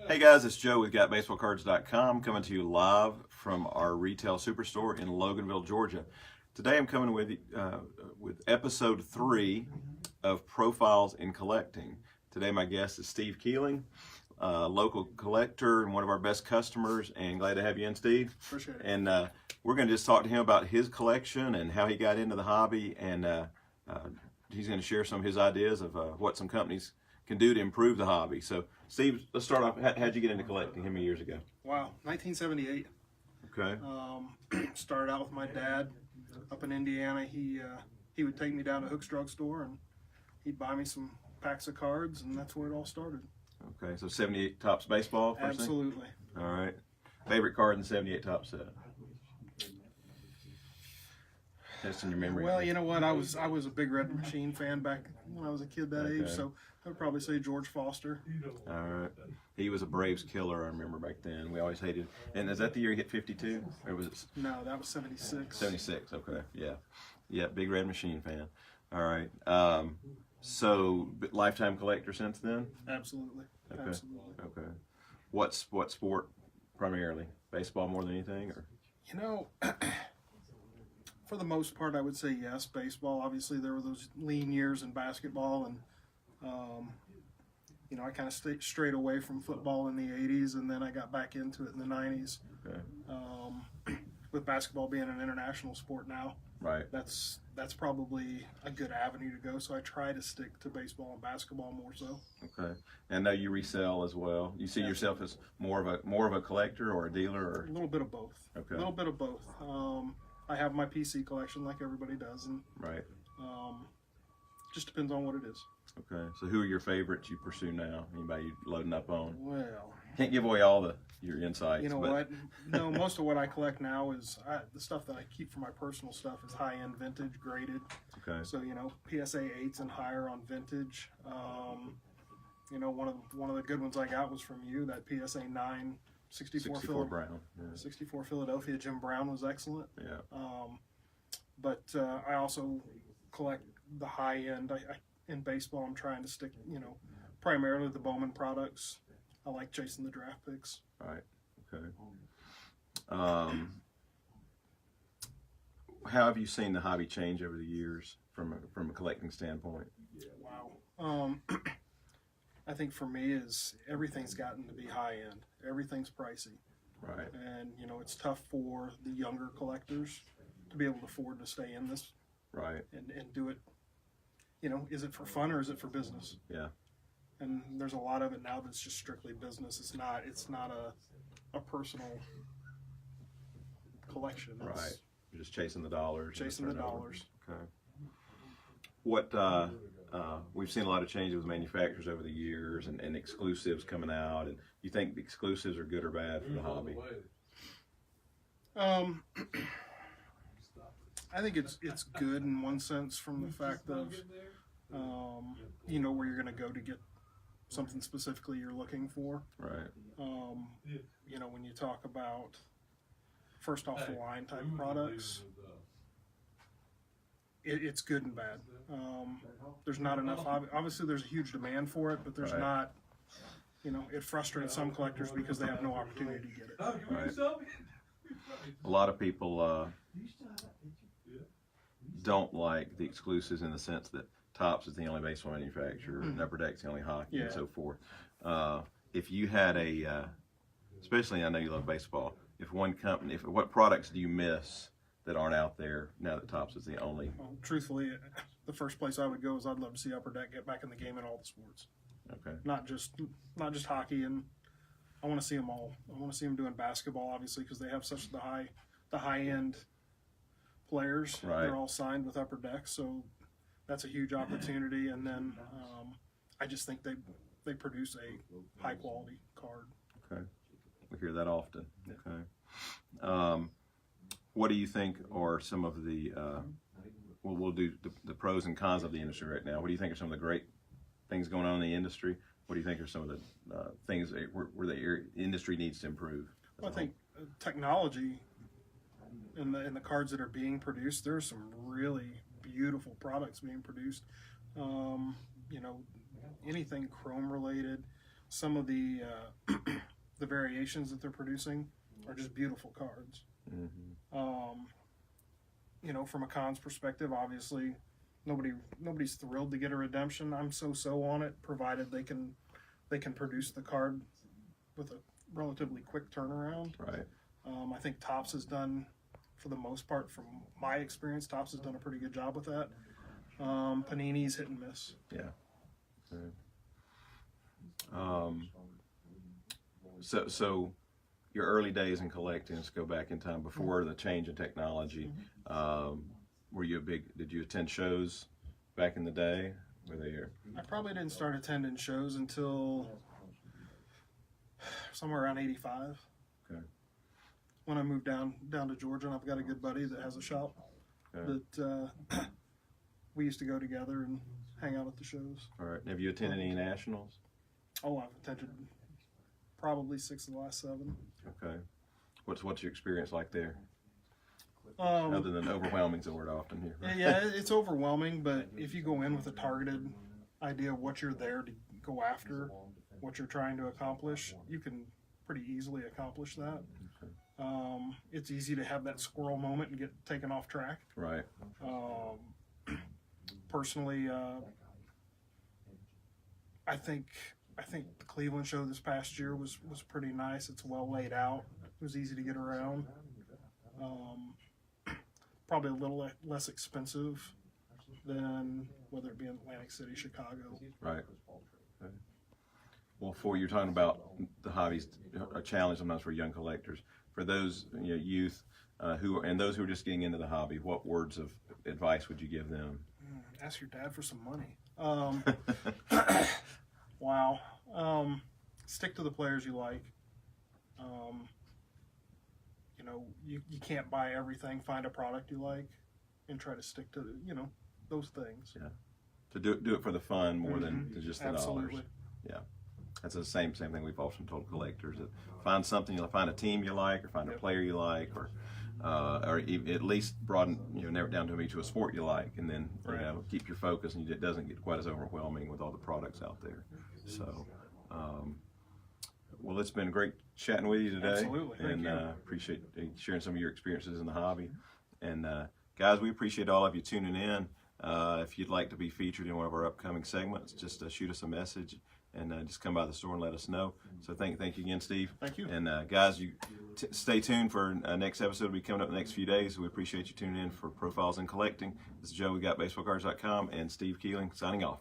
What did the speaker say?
Hey guys, it's Joe with GotBaseballCards.com coming to you live from our retail superstore in Loganville, Georgia. Today I'm coming with episode 3 of Profiles in Collecting. Today my guest is Steve Keeling, local collector and one of our best customers, and glad to have you in, Steve. Appreciate it. And we're going to just talk to him about his collection and how he got into the hobby, and he's going to share some of his ideas of what some companies can do to improve the hobby. So, Steve, let's start off. How'd you get into collecting? How many years ago? Wow, 1978. Okay. Started out with my dad up in Indiana. He would take me down to Hook's Drug Store and he'd buy me some packs of cards, and that's where it all started. Okay, so 78 Topps baseball. Absolutely. Thing? All right. Favorite card in the 78 Topps set? Testing your memory. Well, you know what? I was a big Red Machine fan back when I was a kid that age, so I would probably say George Foster. All right. He was a Braves killer, I remember back then. We always hated him. And is that the year he hit 52? Or was it? No, that was 76. 76, okay. Yeah. Yeah, big Red Machine fan. All right. So, lifetime collector since then? Absolutely. Okay. Absolutely. Okay. What sport primarily? Baseball more than anything, or? You know, for the most part, I would say yes, baseball. Obviously, there were those lean years in basketball, and you know, I kind of strayed away from football in the 80s, and then I got back into it in the 90s. Okay. With basketball being an international sport now, right? That's probably a good avenue to go. So I try to stick to baseball and basketball more so. Okay. And now you resell as well. You see yourself as more of a collector or a dealer, or a little bit of both. Okay. A little bit of both. I have my PC collection like everybody does, and right. Just depends on what it is. Okay. So who are your favorites you pursue now? Anybody you loading up on? Well, can't give away all your insights. You know what? No, most of what I collect now is the stuff that I keep for my personal stuff is high-end vintage, graded. Okay. So, you know, PSA 8s and higher on vintage. You know, one of the good ones I got was from you, that PSA 9 64 Brown. Yeah. 64 Philadelphia. Jim Brown was excellent. Yeah. But I also collect the high-end. In baseball, I'm trying to stick, you know, primarily the Bowman products. I like chasing the draft picks. Right. Okay. How have you seen the hobby change over the years from a collecting standpoint? Wow. I think for me is everything's gotten to be high end. Everything's pricey. Right. And you know, it's tough for the younger collectors to be able to afford to stay in this. Right. And do it. You know, is it for fun or is it for business? Yeah. And there's a lot of it now that's just strictly business. It's not a personal collection. It's right. You're just chasing the dollars. Chasing the dollars. Okay. What we've seen a lot of changes with manufacturers over the years, and exclusives coming out. And you think the exclusives are good or bad for the hobby? I think it's good in one sense, from the fact of you know where you're going to go to get something specifically you're looking for. Right. You know, when you talk about first off the line type products, it's good and bad. There's not enough. Obviously, there's a huge demand for it, but there's not. You know, it frustrates some collectors because they have no opportunity to get it. Right. A lot of people don't like the exclusives in the sense that Topps is the only baseball manufacturer, and Upper Deck's the only hockey, and so forth. If you had especially I know you love baseball, if one company, what products do you miss that aren't out there now that Topps is the only? Well, truthfully, the first place I would go is I'd love to see Upper Deck get back in the game in all the sports. Okay. Not just hockey, and I want to see them all. I want to see them doing basketball, obviously, because they have such the high end players. Right. They're all signed with Upper Deck, so that's a huge opportunity. And then I just think they produce a high quality card. Okay, we hear that often. Okay. What do you think are some of the we'll do the pros and cons of the industry right now? What do you think are some of the great things going on in the industry? What do you think are some of the things where the industry needs to improve? Well, I think technology in the cards that are being produced, there's some really beautiful products being produced. You know, anything chrome related, some of the the variations that they're producing are just beautiful cards. You know, from a cons perspective, obviously, nobody's thrilled to get a redemption. I'm so on it, provided they can produce the card with a relatively quick turnaround. Right. I think Topps has done, for the most part, from my experience, Topps has done a pretty good job with that. Panini's hit and miss. Yeah. Right. So your early days in collecting, let's go back in time before the change in technology. Were you did you attend shows back in the day? Were they here? I probably didn't start attending shows until somewhere around 85. Okay. When I moved down to Georgia, and I've got a good buddy that has a shop that we used to go together and hang out at the shows. All right. Have you attended any nationals? Oh, I've attended probably 6 of the last 7. Okay. What's your experience like there? Other than overwhelming is the word I often hear. Right? Yeah, it's overwhelming, but if you go in with a targeted idea of what you're there to go after, what you're trying to accomplish, you can pretty easily accomplish that. Okay. It's easy to have that squirrel moment and get taken off track. Right. Personally, I think the Cleveland show this past year was pretty nice. It's well laid out. It was easy to get around. Probably a little less expensive than whether it be in Atlantic City, Chicago. Right. Okay. Well, you're talking about the hobbies, a challenge sometimes for young collectors. For those youth those who are just getting into the hobby, what words of advice would you give them? Ask your dad for some money. Wow. Stick to the players you like. You can't buy everything. Find a product you like and try to stick to those things. Yeah. To do it for the fun more than just the Absolutely. dollars. Yeah. That's the same thing we've often told collectors, that find a team you like, or find a player you like, or at least broaden, narrow it down to a sport you like, and then keep your focus, and it doesn't get quite as overwhelming with all the products out there. So, well, it's been great chatting with you today. Absolutely. Thank and you. Appreciate sharing some of your experiences in the hobby. And guys, we appreciate all of you tuning in. If you'd like to be featured in one of our upcoming segments, just shoot us a message and just come by the store and let us know. So thank you again, Steve. Thank you. And guys, you stay tuned for next episode. Will be coming up in the next few days. We appreciate you tuning in for Profiles in Collecting. This is Joe with GotBaseballCards.com and Steve Keeling signing off.